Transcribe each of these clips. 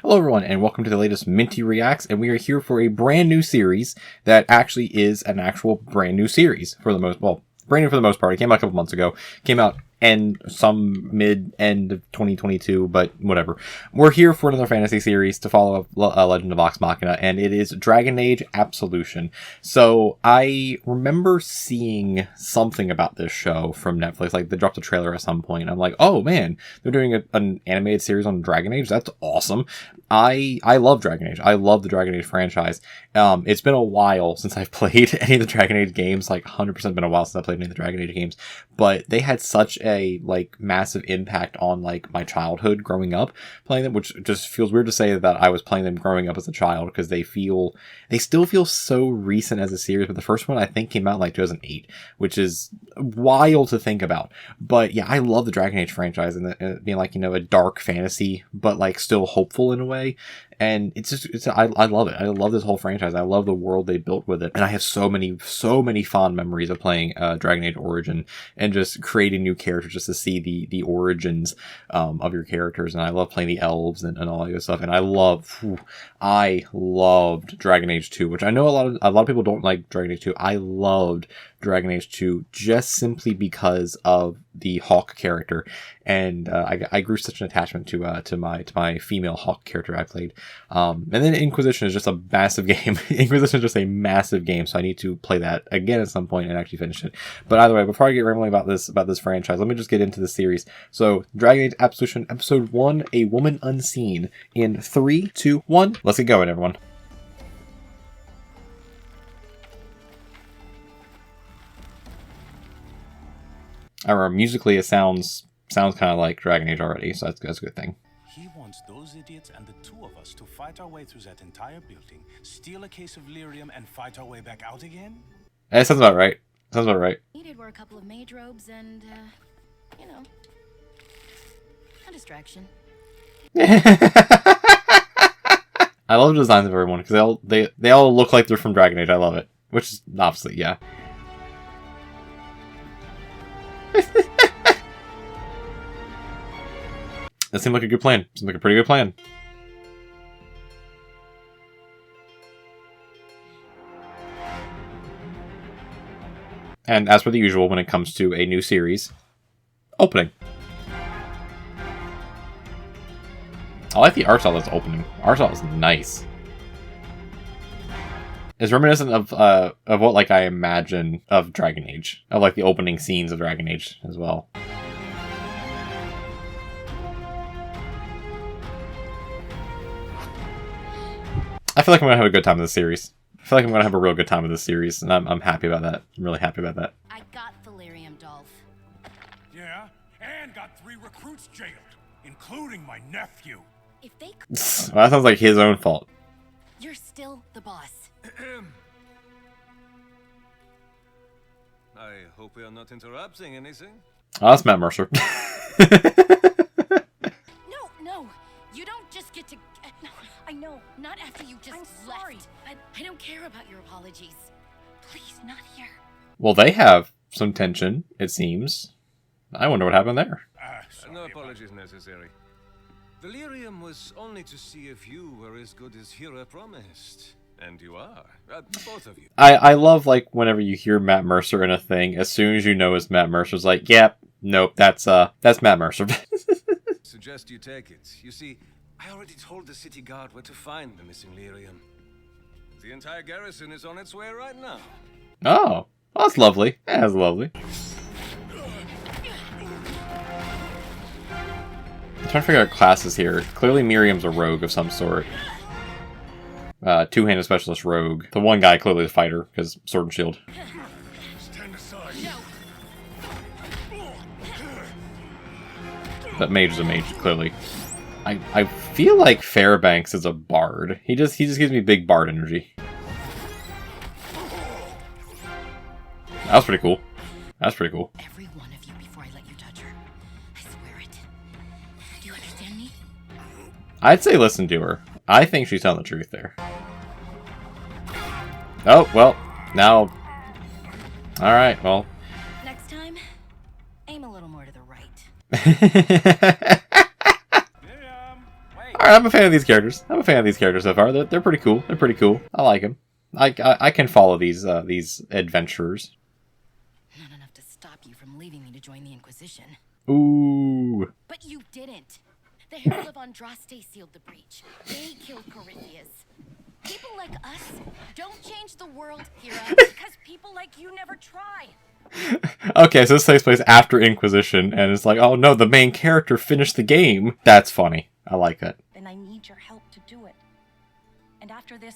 Hello everyone, and welcome to the latest Minty Reacts, and we are here for a brand new series that actually is an actual brand new series for the most, well, brand new for the most part. It came out a couple months ago. Came out mid-end of 2022, but whatever. We're here for another fantasy series to follow up Legend of Vox Machina, and it is Dragon Age Absolution. So I remember seeing something about this show from Netflix, like they dropped a trailer at some point. I'm like, oh man, they're doing an animated series on Dragon Age. That's awesome. I love Dragon Age. I love the Dragon Age franchise. It's been a while since I've played any of the Dragon Age games, like 100% been a while since I played any of the Dragon Age games, but they had such a like massive impact on like my childhood growing up playing them, which just feels weird to say that I was playing them growing up as a child, because they still feel so recent as a series. But the first one I think came out in like 2008, which is wild to think about. But yeah, I love the Dragon Age franchise, and it being like, you know, a dark fantasy, but like still hopeful in a way. And I love it. I love this whole franchise. I love the world they built with it. And I have so many fond memories of playing Dragon Age Origin and just creating new characters just to see the origins of your characters. And I love playing the elves and all that good stuff. And I loved Dragon Age 2, which I know a lot of people don't like Dragon Age 2. I loved Dragon Age 2 just simply because of the Hawk character, and I grew such an attachment to my female Hawk character I played. And then Inquisition is just a massive game. Inquisition is just a massive game, so I need to play that again at some point and actually finish it. But either way, before I get rambling about this franchise, let me just get into the series. So Dragon Age Absolution Episode 1, A Woman Unseen, in 3, 2, 1. Let's get going, everyone. I remember musically it sounds kind of like Dragon Age already, so that's a good thing. He wants those idiots and the two of us to fight our way through that entire building, steal a case of lyrium, and fight our way back out again? That sounds about right. Needed were a couple of mage robes and, you know, a distraction. I love the designs of everyone, because they all look like they're from Dragon Age. I love it. Which is obviously, yeah. That seemed like a good plan. Seemed like a pretty good plan. And as per the usual when it comes to a new series, opening. I like the art style that's opening. Art style is nice. It's reminiscent of what like I imagine of Dragon Age, of like the opening scenes of Dragon Age as well. I feel like I'm gonna have a good time with this series. I feel like I'm gonna have a real good time with this series, and I'm happy about that. I'm really happy about that. I got Valerium, Dolph. Yeah, and got 3 recruits jailed, including my nephew. If they Well, that sounds like his own fault. You're still the boss. I hope we are not interrupting anything. Oh, that's Matt Mercer. No, you don't just get to... No, I know, not after you just left. I don't care about your apologies. Please, not here. Well, they have some tension, it seems. I wonder what happened there. No apologies necessary. Delirium was only to see if you were as good as Hira promised. And you are. Both of you. I love, like, whenever you hear Matt Mercer in a thing, as soon as you know it's Matt Mercer, it's like, yep, nope, that's Matt Mercer. Suggest you take it. You see, I already told the city guard where to find the missing lyrium. The entire garrison is on its way right now. Oh, well, that's lovely. Yeah, that's lovely. I'm trying to figure out classes here. Clearly Miriam's a rogue of some sort. Two-handed specialist rogue. The one guy clearly a fighter, because sword and shield. Stand aside. That mage is a mage, clearly. I feel like Fairbanks is a bard. He just gives me big bard energy. That was pretty cool. That's pretty cool. Every one of you before I let you touch her. I swear it. Do you understand me? I'd say listen to her. I think she's telling the truth there. Oh, well, now... Alright, well... Next time, aim a little more to the right. Alright, I'm a fan of these characters. I'm a fan of these characters so far. They're pretty cool. They're pretty cool. I like them. I can follow these adventurers. Not enough to stop you from leaving me to join the Inquisition. Ooh. But you didn't. The Herald of Andraste sealed the breach. They killed Corypheus. People like us don't change the world, Kira, because people like you never try. Okay, so this takes place after Inquisition, and it's like, oh no, the main character finished the game. That's funny. I like that. And I need your help to do it. And after this,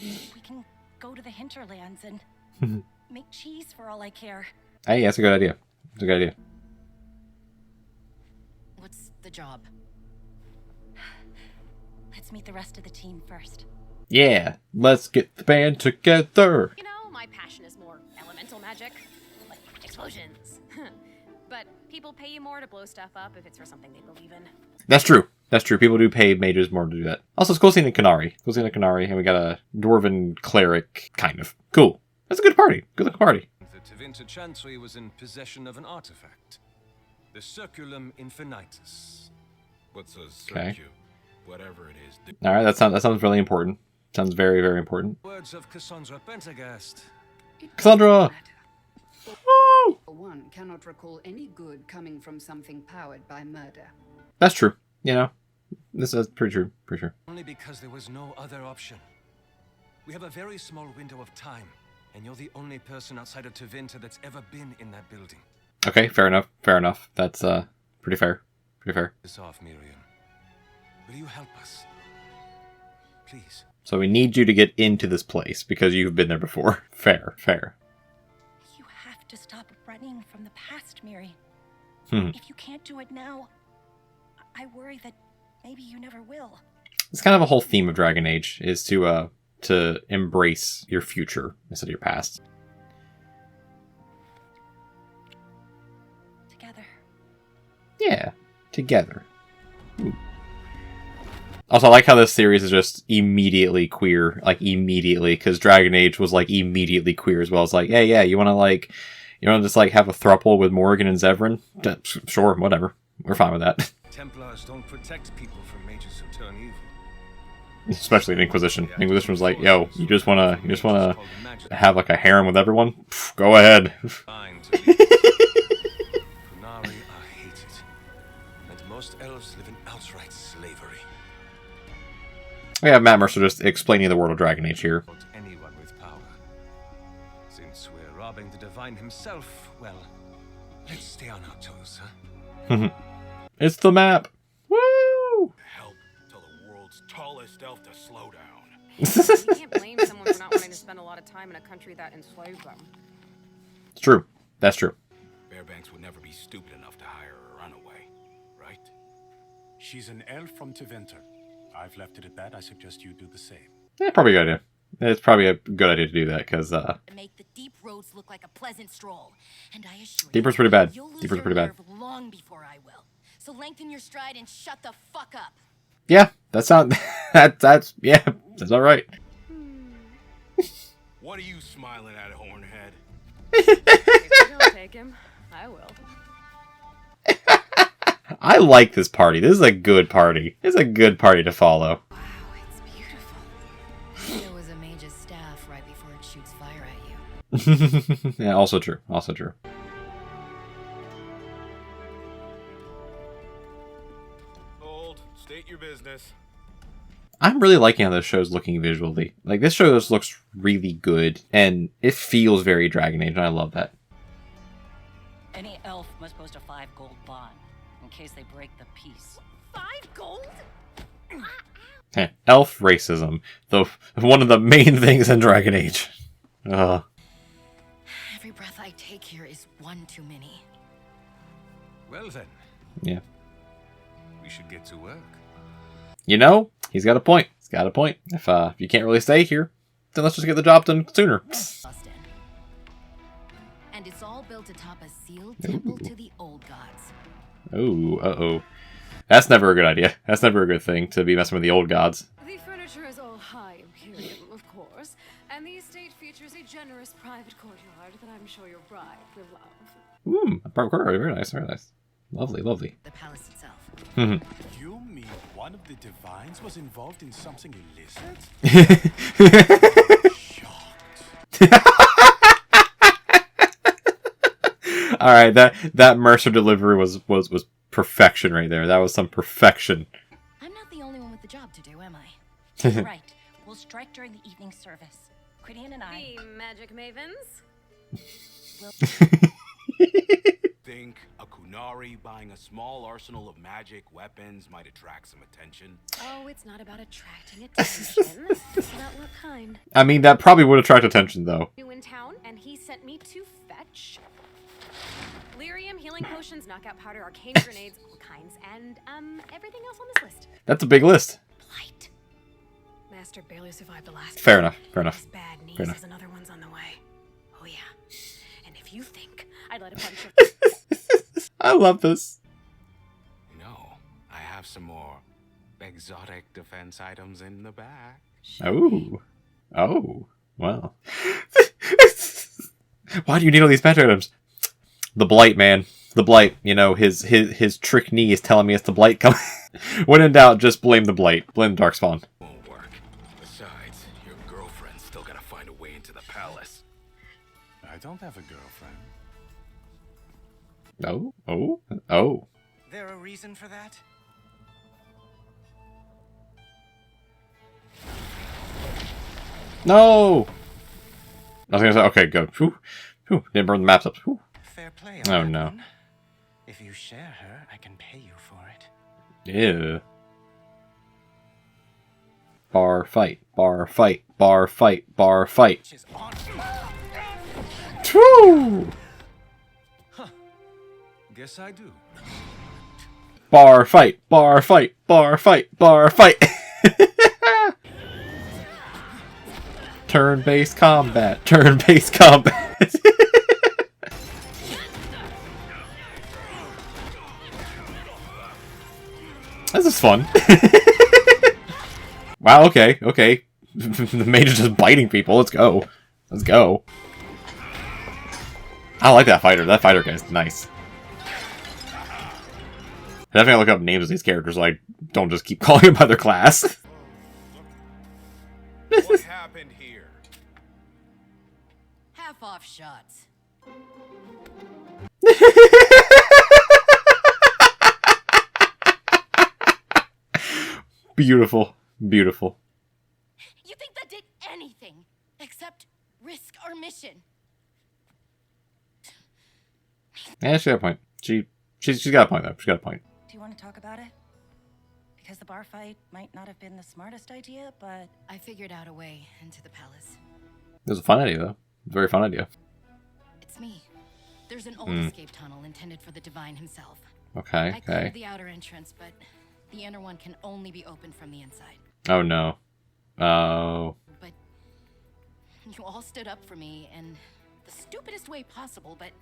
we can go to the hinterlands and make cheese for all I care. Hey, that's a good idea. That's a good idea. What's the job? Let's meet the rest of the team first. Yeah, let's get the band together. You know, my passion is more elemental magic, like explosions. But people pay you more to blow stuff up if it's for something they believe in. That's true. That's true. People do pay mages more to do that. Also, it's cool seeing the Canary. Cool seeing the Canary, and we got a dwarven cleric, kind of. Cool. That's a good party. Good looking party. The Tevinter Chancery was in possession of an artifact. The Circulum Infinitus. What's a Okay. circu? Whatever it is. All right, that sounds really important. Sounds very, very important. Words of Cassandra Pentagast. Cassandra! Woo! One cannot recall any good coming from something powered by murder. That's true. You know, this is pretty true. Pretty sure. Only because there was no other option. We have a very small window of time, and you're the only person outside of Tevinter that's ever been in that building. Okay, fair enough. Fair enough. That's pretty fair. Pretty fair. This off, Miriam. Will you help us? Please. So we need you to get into this place because you've been there before. Fair. Fair. You have to stop running from the past, Miri. Hmm. If you can't do it now, I worry that maybe you never will. It's kind of a whole theme of Dragon Age is to embrace your future instead of your past. Together. Yeah, together. Ooh. Also, I like how this series is just immediately queer, like immediately, because Dragon Age was like immediately queer as well. It's like, yeah, you want to just like have a throuple with Morgan and Zevran? Sure, whatever. We're fine with that. Templars don't protect people from mages who turn evil. Especially in Inquisition. Inquisition was like, yo, you just wanna have like a harem with everyone? Pff, go ahead. Fine to leave. Qunari are hated, and most elves live in outright slavery. We have Matt Mercer just explaining the world of Dragon Age here. Not anyone with power. Since we're robbing the divine himself, well, let's stay on our toes, huh? It's the map. Woo! Help tell the world's tallest elf to slow down. You can't blame someone for not wanting to spend a lot of time in a country that enslaved them. It's true. That's true. Fairbanks would never be stupid enough to hire a runaway, right? She's an elf from Tevinter. I've left it at that. I suggest you do the same. Yeah, probably a good idea. It's probably a good idea to do that because To make the deep roads look like a pleasant stroll. And I assure Deep you, Road's pretty bad. you'll lose Deep Road's your pretty bad. nerve long before I will. So lengthen your stride and shut the fuck up. yeah, that's not that's all right. What are you smiling at, Hornhead? If you don't take him, I will. I like this party. This is a good party. This is a good party to follow. Wow, it's beautiful. There was a mage's staff right before it shoots fire at you. Yeah, also true. Also true. Hold. State your business. I'm really liking how this show's looking visually. Like, this show just looks really good, and it feels very Dragon Age, and I love that. Any elf must post a 5 gold bond in case they break the peace. 5 gold? Elf racism. One of the main things in Dragon Age. Every breath I take here is one too many. Well then, Yeah. we should get to work. You know, he's got a point. He's got a point. If you can't really stay here, then let's just get the job done sooner. Austin. And it's all built atop a sealed temple to the old gods. Oh, uh-oh. That's never a good idea. That's never a good thing, to be messing with the old gods. The furniture is all high imperium, of course, and the estate features a generous private courtyard that I'm sure your bride will love. Private courtyard. Very nice, very nice. Lovely, lovely. The palace itself. You mean one of the divines was involved in something illicit? Shocked. All right, that Mercer delivery was perfection right there. That was some perfection. I'm not the only one with the job to do, am I? Right. We'll strike during the evening service. Quiddian and I. The magic mavens? Think a Kunari buying a small arsenal of magic weapons might attract some attention? Oh, it's not about attracting attention. It's about what kind. I mean, that probably would attract attention, though. New in town, and he sent me to fetch lyrium, healing potions, knockout powder, arcane grenades, all kinds, and everything else on this list. That's a big list. Blight. Master barely survived the last. Fair enough. Fair enough. His bad niece Fair enough. has another one's on the way. Oh yeah. And if you think I'd let a bunch of I love this. No, I have some more exotic defense items in the back. Oh. Oh. Well. Why do you need all these magic items? The blight, man. The blight. You know, his trick knee is telling me it's the blight coming. When in doubt, just blame the blight. Blame the Darkspawn. Won't work. Besides, your girlfriend's still gotta find a way into the palace. I don't have a girlfriend. Oh. Oh. Oh. There a reason for that? No! I was gonna say, okay, go. Whew. Whew. Didn't burn the maps up. Whew. Fair play. Oh, no. One. If you share her, I can pay you for it. Ew. Bar fight. Bar fight. Bar fight. Bar fight. Which is on. Woo! Guess I do. Bar fight. Bar fight. Bar fight. Bar fight. Turn-based combat. Turn-based combat. This is fun. Wow, okay, okay. The mage is just biting people. Let's go. Let's go. I like that fighter. That fighter guy's nice. I definitely look up names of these characters, like, don't just keep calling them by their class. What happened here? Half-off shots. Beautiful. Beautiful. You think that did anything except risk our mission? Yeah, she got a point. She's got a point, though. She's got a point. Do you want to talk about it? Because the bar fight might not have been the smartest idea, but I figured out a way into the palace. It was a fun idea, though. Very fun idea. It's me. There's an old escape tunnel intended for the divine himself. Okay, I cleared okay. the outer entrance, but the inner one can only be opened from the inside. Oh, no. Oh. But you all stood up for me in the stupidest way possible, but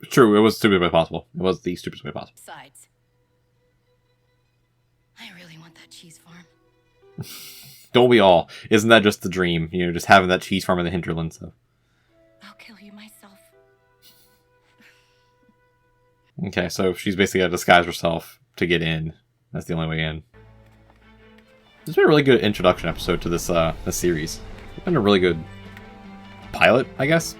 True, it was the stupidest way possible. It was the stupidest way possible. besides, I really want that cheese farm. Don't we all? Isn't that just the dream? You know, just having that cheese farm in the hinterlands. So. I'll kill you myself. Okay, so she's basically got to disguise herself to get in. That's the only way in. This has been a really good introduction episode to this this series. It's been a really good pilot, I guess.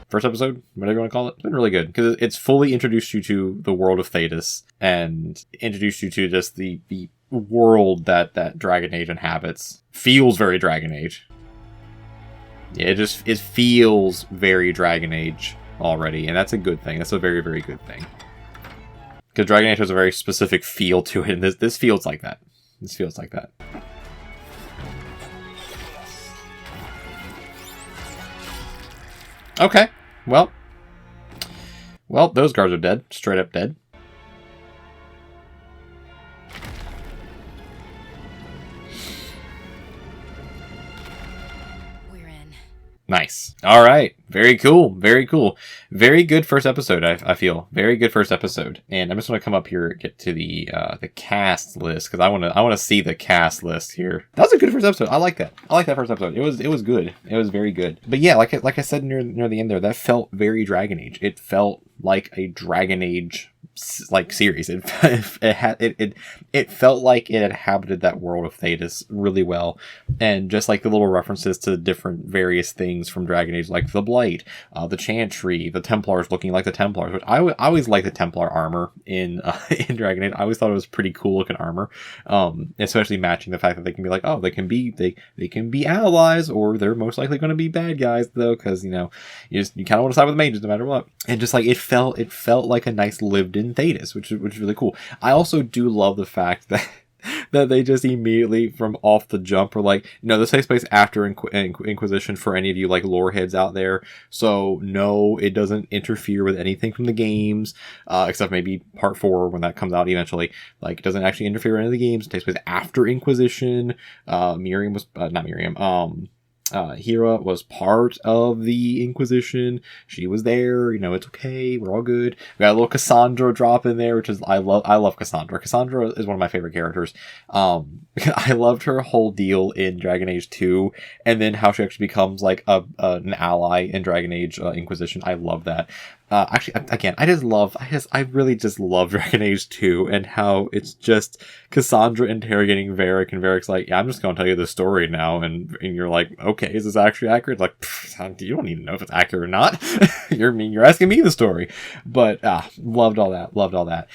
First episode, whatever you want to call it. It's been really good because it's fully introduced you to the world of Thedas and introduced you to just the world that Dragon Age inhabits. Feels very Dragon Age. Yeah, it feels very Dragon Age already, and that's a good thing. That's a very, very good thing. Because Dragon Age has a very specific feel to it, and this feels like that. This feels like that. Okay. Well, those guards are dead. Straight up dead. We're in. Nice. All right. Very cool. Very cool. Very good first episode, I feel. Very good first episode. And I'm just going to come up here and get to the cast list because I want to see the cast list here. That was a good first episode. I like that. I like that first episode. It was good. It was very good. But yeah, like I said near the end there, that felt very Dragon Age. It felt like a Dragon Age like series. It felt like it inhabited that world of Thedas really well, and just like the little references to different various things from Dragon Age, like the Blight, the Chantry, the Templars looking like the Templars, which I always like the Templar armor in in Dragon Age. I always thought it was pretty cool looking armor, especially matching the fact that they can be like, oh, they can be allies, or they're most likely going to be bad guys though, because you kind of want to side with the mages no matter what. And just like it felt like a nice lived-in Thedas, which is really cool. I also do love the fact that that they just immediately from off the jump are like, no, this takes place after Inquisition for any of you like lore heads out there. So no, it doesn't interfere with anything from the games, except maybe part 4 when that comes out eventually. Like, it doesn't actually interfere with any of the games. It takes place after Inquisition. Miriam was not Miriam. Hera was part of the Inquisition. She was there. It's okay. We're all good. We got a little Cassandra drop in there, which is I love Cassandra. Cassandra is one of my favorite characters. I loved her whole deal in Dragon Age 2, and then how she actually becomes like an ally in Dragon Age Inquisition. I love that. Actually, again, I really just love Dragon Age 2 and how it's just Cassandra interrogating Varric, and Varric's like, yeah, I'm just going to tell you the story now. And you're like, okay, is this actually accurate? Like, you don't need to know if it's accurate or not. You're asking me the story. But, loved all that.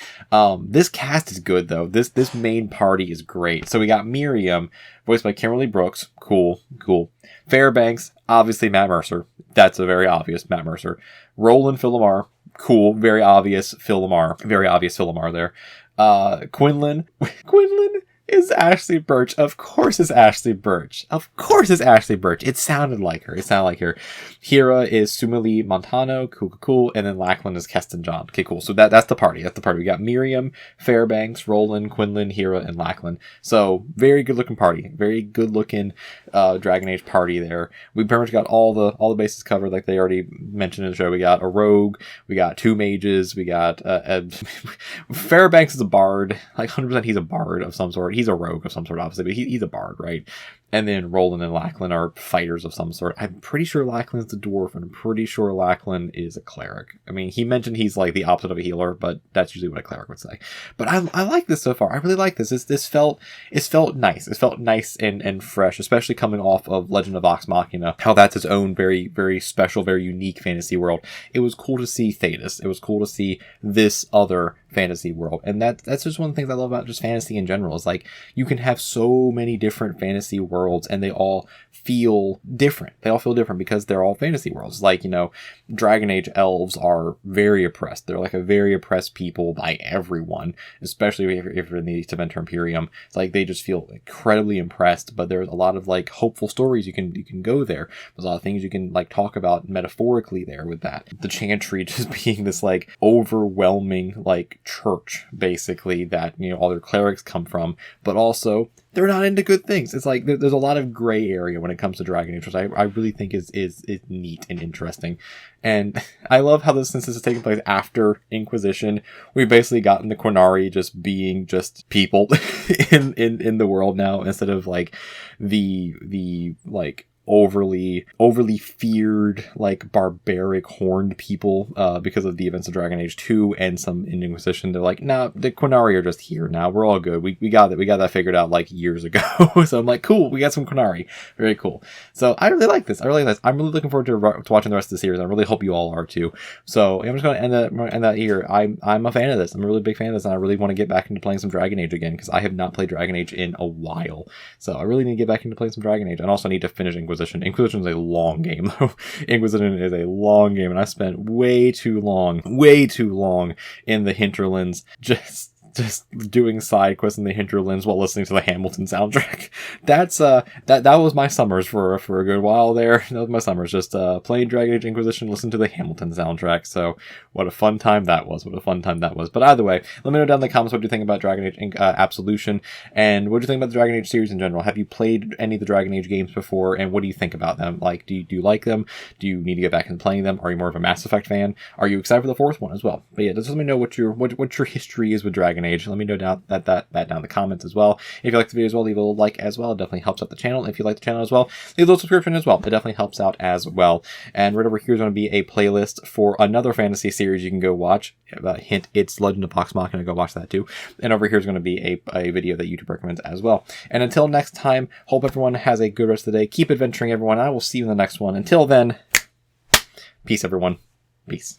This cast is good though. This main party is great. So we got Miriam, voiced by Kimberly Brooks. Cool. Fairbanks, obviously Matt Mercer. That's a very obvious Matt Mercer. Roland Philomar, cool, very obvious Phil Lamar there. Quinlan is Ashley Birch. Of course it's Ashley Birch. It sounded like her. Hera is Sumili Montano. Cool. And then Lachlan is Keston John. Okay, cool. So that's the party. We got Miriam, Fairbanks, Roland, Quinlan, Hera, and Lachlan. So very good looking party. Very good looking Dragon Age party there. We pretty much got all the bases covered, like they already mentioned in the show. We got a rogue, we got 2 mages, we got Fairbanks is a bard. Like 100% he's a bard of some sort. He's a rogue of some sort, obviously, but he's a bard, right? And then Roland and Lachlan are fighters of some sort. I'm pretty sure Lachlan's the dwarf, and I'm pretty sure Lachlan is a cleric. I mean, he mentioned he's like the opposite of a healer, but that's usually what a cleric would say. But I like this so far. I really like this. This felt nice. It felt nice and fresh, especially coming off of Legend of Vox Machina, how that's its own very, very special, very unique fantasy world. It was cool to see Thedas. It was cool to see this other fantasy world. And that's just one of the things I love about just fantasy in general, is like you can have so many different fantasy worlds and they all feel different. Because they're all fantasy worlds. Like, Dragon Age elves are very oppressed. They're like a very oppressed people by everyone, especially if you're in the Tevinter Imperium. It's like they just feel incredibly impressed, but there's a lot of like hopeful stories you can go there. There's a lot of things you can like talk about metaphorically there with that. The Chantry just being this like overwhelming like church basically that all their clerics come from, but also they're not into good things. It's like there's a lot of gray area when it comes to Dragon Age, which I really think is neat and interesting. And I love how since this is taking place after Inquisition, we've basically gotten the Qunari just being just people in the world now, instead of like the like overly feared like barbaric horned people because of the events of Dragon Age 2 and some in Inquisition. They're like, nah, the Qunari are just here now. We're all good. We got that figured out like years ago. So I'm like, cool, we got some Qunari. Very cool. So I really like this. I'm really looking forward to watching the rest of the series. I really hope you all are too. So I'm just going to end that here. I'm a fan of this. I'm a really big fan of this, and I really want to get back into playing some Dragon Age again, because I have not played Dragon Age in a while. So I really need to get back into playing some Dragon Age, and also need to finish Inquisition. Inquisition is a long game, though. Inquisition is a long game, and I spent way too long in the hinterlands just doing side quests in the hinterlands while listening to the Hamilton soundtrack. That's that was my summers for a good while there. That was my summers, just playing Dragon Age Inquisition, listening to the Hamilton soundtrack. So what a fun time that was. But either way, let me know down in the comments what you think about Dragon Age Absolution, and what do you think about the Dragon Age series in general. Have you played any of the Dragon Age games before, and what do you think about them? Like, do you like them? Do you need to get back into playing them? Are you more of a Mass Effect fan? Are you excited for the 4th one as well? But yeah, just let me know what your history is with Dragon Age. Let me know that down in the comments as well. If you like the video as well, leave a like as well. well. It definitely helps out the channel. If you like the channel as well, leave a little subscription as well. It definitely helps out as well. And right over here is going to be a playlist for another fantasy series you can go watch. Hint, it's Legend of Vox Machina. Go watch that too. And over here is going to be a video that YouTube recommends as well. And until next time, hope everyone has a good rest of the day. Keep adventuring, everyone. I will see you in the next one. Until then, peace, everyone. Peace.